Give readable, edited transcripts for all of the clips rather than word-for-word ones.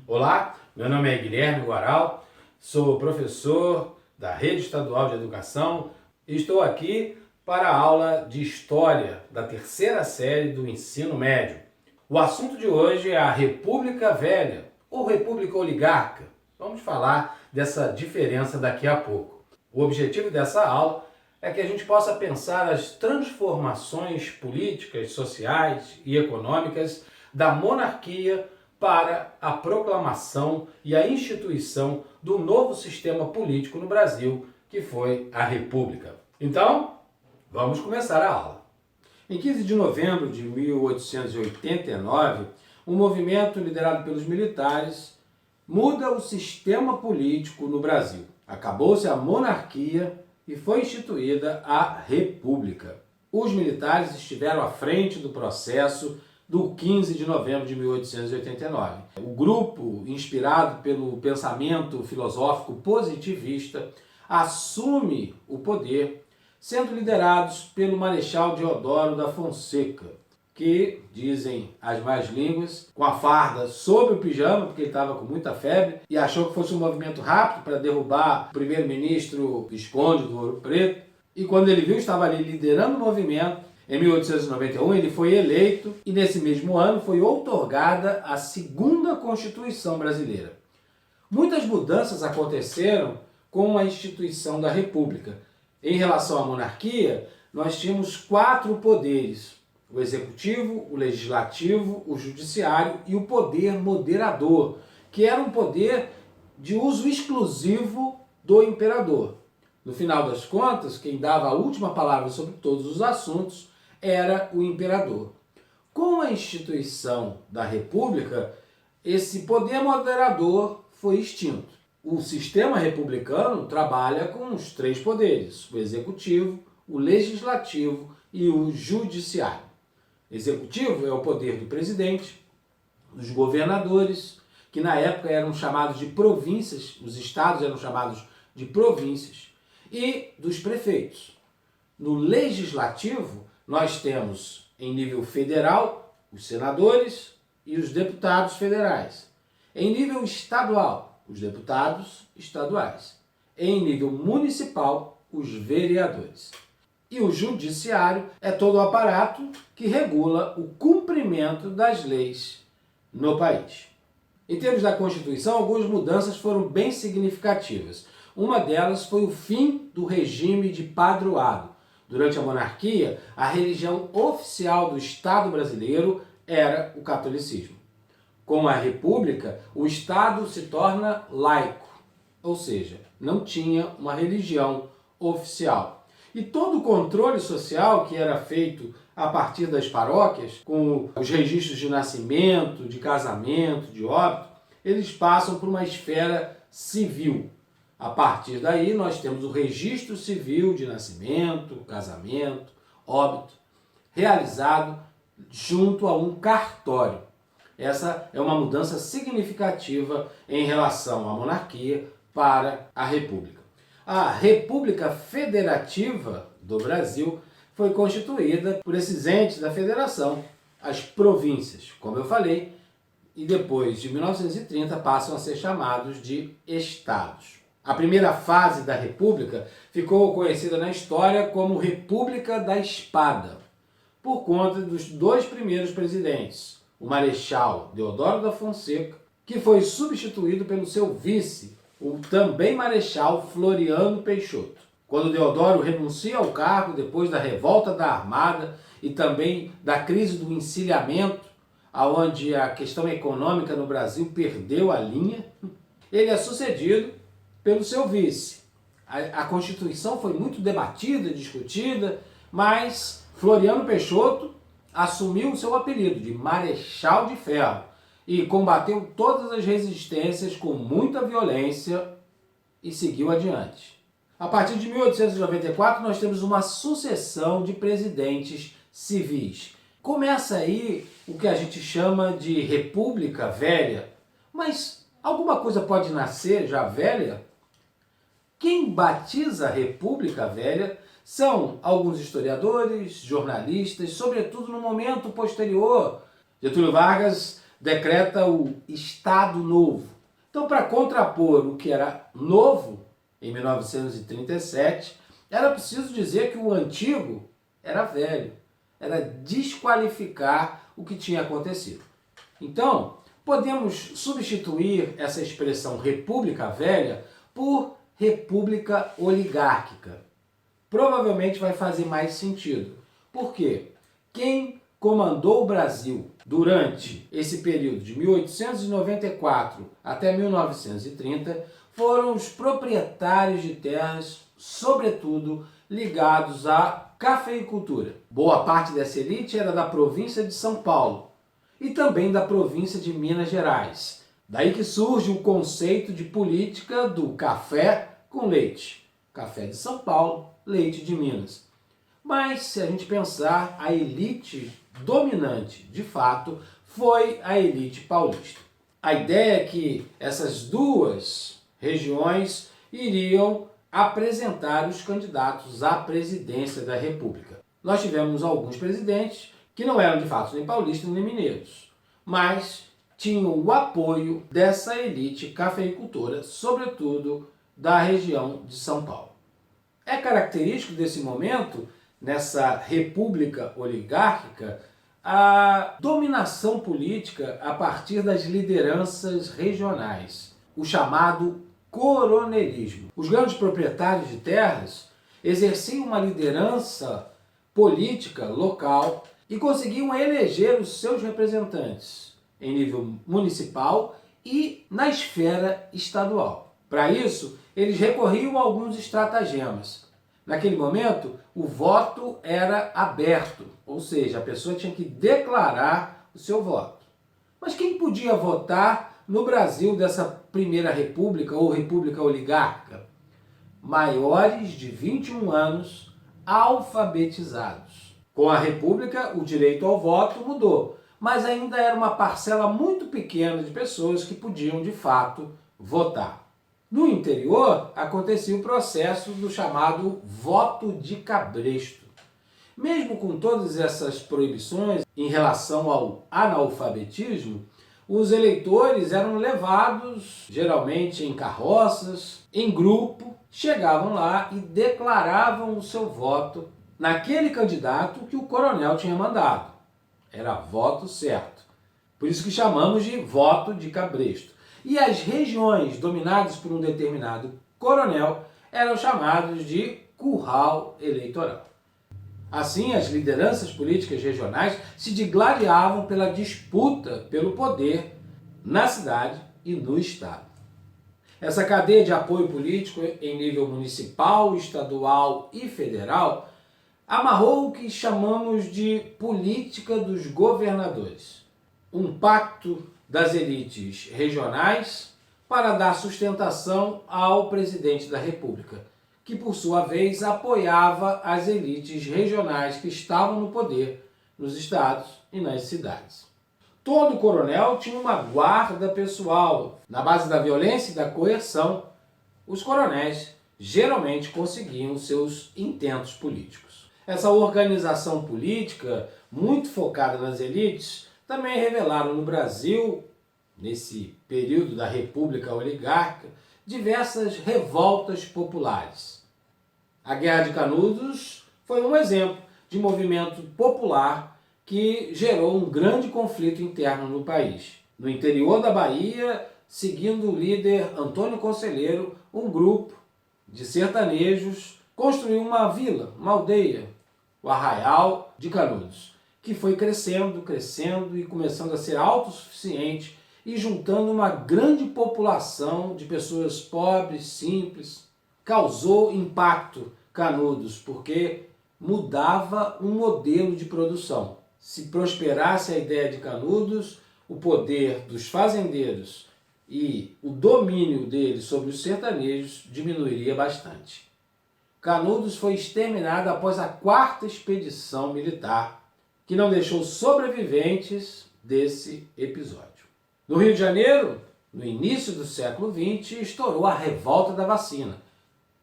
Olá, meu nome é Guilherme Guaral, sou professor da Rede Estadual de Educação e estou aqui para a aula de História da terceira série do ensino médio. O assunto de hoje é a República Velha ou República Oligarca. Vamos falar dessa diferença daqui a pouco. O objetivo dessa aula é que a gente possa pensar as transformações políticas, sociais e econômicas da monarquia para a proclamação e a instituição do novo sistema político no Brasil, que foi a República. Então, vamos começar a aula. Em 15 de novembro de 1889, um movimento liderado pelos militares muda o sistema político no Brasil. Acabou-se a monarquia e foi instituída a República. Os militares estiveram à frente do processo do 15 de novembro de 1889. O grupo, inspirado pelo pensamento filosófico positivista, assume o poder, sendo liderados pelo Marechal Deodoro da Fonseca, que, dizem as más línguas, com a farda sobre o pijama, porque ele estava com muita febre, e achou que fosse um movimento rápido para derrubar o primeiro-ministro Visconde do Ouro Preto, e quando ele viu, estava ali liderando o movimento. Em 1891 ele foi eleito e nesse mesmo ano foi outorgada a segunda Constituição brasileira. Muitas mudanças aconteceram com a instituição da República. Em relação à monarquia, nós tínhamos 4 poderes: o executivo, o legislativo, o judiciário e o poder moderador, que era um poder de uso exclusivo do imperador. No final das contas, quem dava a última palavra sobre todos os assuntos era o imperador. Com a instituição da República, esse poder moderador foi extinto. O sistema republicano trabalha com os 3 poderes: o executivo, o legislativo e o judiciário. Executivo é o poder do presidente, dos governadores, que na época eram chamados de províncias, os estados eram chamados de províncias, e dos prefeitos. No legislativo, nós temos, em nível federal, os senadores e os deputados federais. Em nível estadual, os deputados estaduais. Em nível municipal, os vereadores. E o judiciário é todo o aparato que regula o cumprimento das leis no país. Em termos da Constituição, algumas mudanças foram bem significativas. Uma delas foi o fim do regime de padroado. Durante a monarquia, a religião oficial do Estado brasileiro era o catolicismo. Com a República, o Estado se torna laico, ou seja, não tinha uma religião oficial. E todo o controle social que era feito a partir das paróquias, com os registros de nascimento, de casamento, de óbito, eles passam por uma esfera civil. A partir daí, nós temos o registro civil de nascimento, casamento, óbito, realizado junto a um cartório. Essa é uma mudança significativa em relação à monarquia para a República. A República Federativa do Brasil foi constituída por esses entes da federação, as províncias, como eu falei, e depois de 1930 passam a ser chamados de estados. A primeira fase da República ficou conhecida na história como República da Espada, por conta dos 2 primeiros presidentes, o Marechal Deodoro da Fonseca, que foi substituído pelo seu vice, o também Marechal Floriano Peixoto. Quando Deodoro renuncia ao cargo depois da revolta da Armada e também da crise do encilhamento, onde a questão econômica no Brasil perdeu a linha, ele é sucedido pelo seu vice. A Constituição foi muito debatida, discutida, mas Floriano Peixoto assumiu o seu apelido de Marechal de Ferro e combateu todas as resistências com muita violência e seguiu adiante. A partir de 1894, nós temos uma sucessão de presidentes civis. Começa aí o que a gente chama de República Velha, mas alguma coisa pode nascer já velha? Quem batiza a República Velha são alguns historiadores, jornalistas, sobretudo no momento posterior. Getúlio Vargas decreta o Estado Novo. Então, para contrapor o que era novo, em 1937, era preciso dizer que o antigo era velho, era desqualificar o que tinha acontecido. Então, podemos substituir essa expressão República Velha por República Oligárquica. Provavelmente vai fazer mais sentido. Por quê? Quem comandou o Brasil durante esse período de 1894 até 1930 foram os proprietários de terras, sobretudo ligados à cafeicultura. Boa parte dessa elite era da província de São Paulo e também da província de Minas Gerais. Daí que surge o conceito de política do café com leite. Café de São Paulo, leite de Minas. Mas, se a gente pensar, a elite dominante, de fato, foi a elite paulista. A ideia é que essas duas regiões iriam apresentar os candidatos à presidência da República. Nós tivemos alguns presidentes que não eram, de fato, nem paulistas nem mineiros, mas tinham o apoio dessa elite cafeicultora, sobretudo da região de São Paulo. É característico desse momento, nessa república oligárquica, a dominação política a partir das lideranças regionais, o chamado coronelismo. Os grandes proprietários de terras exerciam uma liderança política local e conseguiam eleger os seus representantes em nível municipal e na esfera estadual. Para isso, eles recorriam a alguns estratagemas. Naquele momento, o voto era aberto, ou seja, a pessoa tinha que declarar o seu voto. Mas quem podia votar no Brasil dessa primeira república ou república oligárquica? Maiores de 21 anos, alfabetizados. Com a república, o direito ao voto mudou, mas ainda era uma parcela muito pequena de pessoas que podiam, de fato, votar. No interior, acontecia o processo do chamado voto de cabresto. Mesmo com todas essas proibições em relação ao analfabetismo, os eleitores eram levados, geralmente em carroças, em grupo, chegavam lá e declaravam o seu voto naquele candidato que o coronel tinha mandado. Era voto certo. Por isso que chamamos de voto de cabresto. E as regiões dominadas por um determinado coronel eram chamadas de curral eleitoral. Assim, as lideranças políticas regionais se digladiavam pela disputa pelo poder na cidade e no estado. Essa cadeia de apoio político em nível municipal, estadual e federal amarrou o que chamamos de política dos governadores. Um pacto das elites regionais para dar sustentação ao presidente da República, que por sua vez apoiava as elites regionais que estavam no poder nos estados e nas cidades. Todo coronel tinha uma guarda pessoal. Na base da violência e da coerção, os coronéis geralmente conseguiam seus intentos políticos. Essa organização política, muito focada nas elites, também revelaram no Brasil, nesse período da República Oligárquica, diversas revoltas populares. A Guerra de Canudos foi um exemplo de movimento popular que gerou um grande conflito interno no país. No interior da Bahia, seguindo o líder Antônio Conselheiro, um grupo de sertanejos construiu uma vila, uma aldeia, o Arraial de Canudos, que foi crescendo e começando a ser autossuficiente e juntando uma grande população de pessoas pobres, simples. Causou impacto Canudos, porque mudava um modelo de produção. Se prosperasse a ideia de Canudos, o poder dos fazendeiros e o domínio deles sobre os sertanejos diminuiria bastante. Canudos foi exterminado após a 4ª expedição militar, que não deixou sobreviventes desse episódio. No Rio de Janeiro, no início do século XX, estourou a Revolta da Vacina,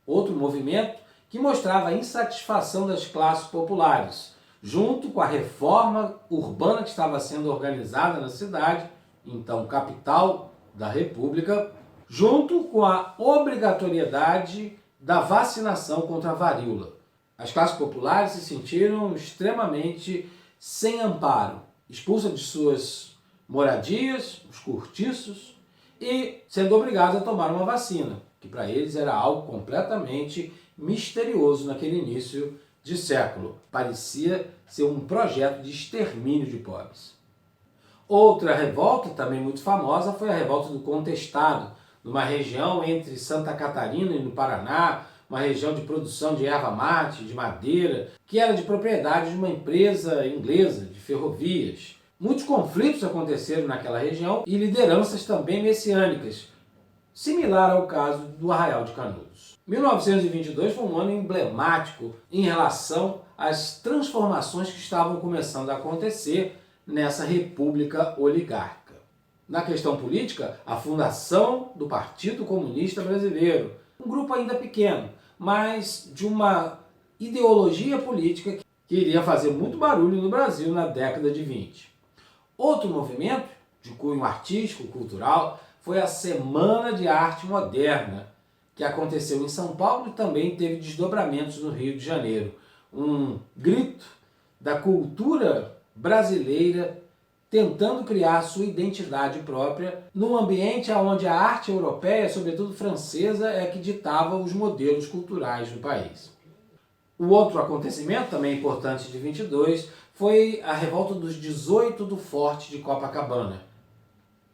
outro movimento que mostrava a insatisfação das classes populares, junto com a reforma urbana que estava sendo organizada na cidade, então capital da República, junto com a obrigatoriedade da vacinação contra a varíola. As classes populares se sentiram extremamente sem amparo, expulsas de suas moradias, os cortiços, e sendo obrigados a tomar uma vacina, que para eles era algo completamente misterioso naquele início de século. Parecia ser um projeto de extermínio de pobres. Outra revolta, também muito famosa, foi a revolta do Contestado, numa região entre Santa Catarina e no Paraná, uma região de produção de erva mate, de madeira, que era de propriedade de uma empresa inglesa de ferrovias. Muitos conflitos aconteceram naquela região e lideranças também messiânicas, similar ao caso do Arraial de Canudos. 1922 foi um ano emblemático em relação às transformações que estavam começando a acontecer nessa república oligárquica. Na questão política, a fundação do Partido Comunista Brasileiro, um grupo ainda pequeno, mas de uma ideologia política que iria fazer muito barulho no Brasil na década de 20. Outro movimento, de cunho artístico, cultural, foi a Semana de Arte Moderna, que aconteceu em São Paulo e também teve desdobramentos no Rio de Janeiro. Um grito da cultura brasileira tentando criar sua identidade própria num ambiente onde a arte europeia, sobretudo francesa, é que ditava os modelos culturais do país. O outro acontecimento, também importante de 22, foi a revolta dos 18 do Forte de Copacabana.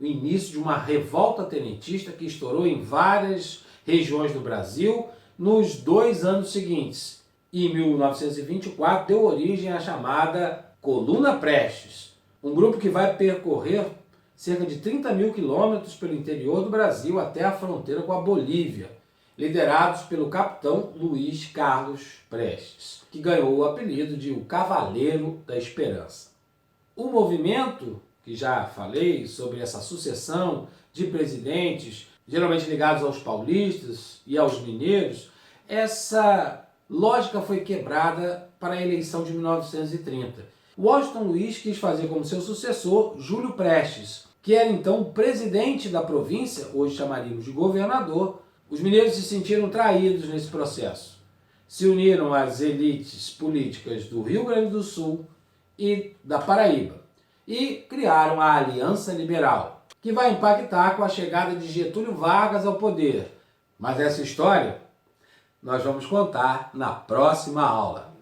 O início de uma revolta tenentista que estourou em várias regiões do Brasil nos 2 anos seguintes. E em 1924 deu origem à chamada Coluna Prestes, um grupo que vai percorrer cerca de 30 mil quilômetros pelo interior do Brasil até a fronteira com a Bolívia, liderados pelo capitão Luiz Carlos Prestes, que ganhou o apelido de o Cavaleiro da Esperança. O movimento, que já falei sobre essa sucessão de presidentes, geralmente ligados aos paulistas e aos mineiros, essa lógica foi quebrada para a eleição de 1930. Washington Luiz quis fazer como seu sucessor Júlio Prestes, que era então o presidente da província, hoje chamaríamos de governador. Os mineiros se sentiram traídos nesse processo. Se uniram às elites políticas do Rio Grande do Sul e da Paraíba e criaram a Aliança Liberal, que vai impactar com a chegada de Getúlio Vargas ao poder. Mas essa história nós vamos contar na próxima aula.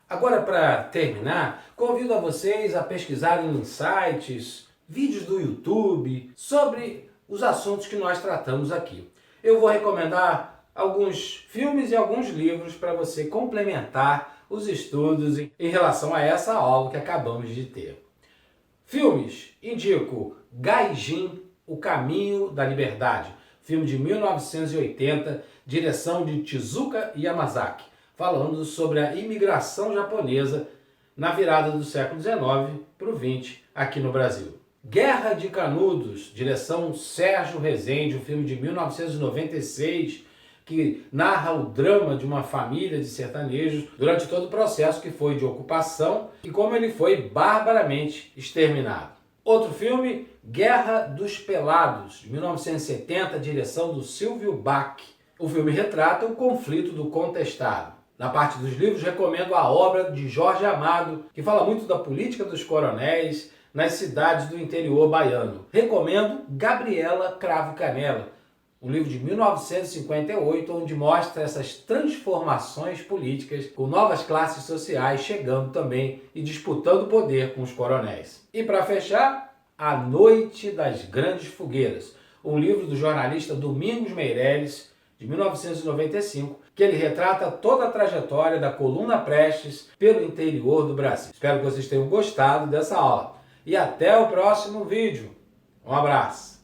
Agora, para terminar, convido a vocês a pesquisarem em sites, vídeos do YouTube, sobre os assuntos que nós tratamos aqui. Eu vou recomendar alguns filmes e alguns livros para você complementar os estudos em relação a essa aula que acabamos de ter. Filmes, indico Gaijin, O Caminho da Liberdade, filme de 1980, direção de Tezuka Yamazaki, falando sobre a imigração japonesa na virada do século XIX para o XX aqui no Brasil. Guerra de Canudos, direção Sérgio Rezende, um filme de 1996, que narra o drama de uma família de sertanejos durante todo o processo que foi de ocupação e como ele foi barbaramente exterminado. Outro filme, Guerra dos Pelados, de 1970, direção do Silvio Bach. O filme retrata o conflito do Contestado. Na parte dos livros, recomendo a obra de Jorge Amado, que fala muito da política dos coronéis nas cidades do interior baiano. Recomendo Gabriela Cravo e Canela, um livro de 1958, onde mostra essas transformações políticas com novas classes sociais chegando também e disputando o poder com os coronéis. E para fechar, A Noite das Grandes Fogueiras, um livro do jornalista Domingos Meirelles, de 1995, que ele retrata toda a trajetória da Coluna Prestes pelo interior do Brasil. Espero que vocês tenham gostado dessa aula. E até o próximo vídeo. Um abraço!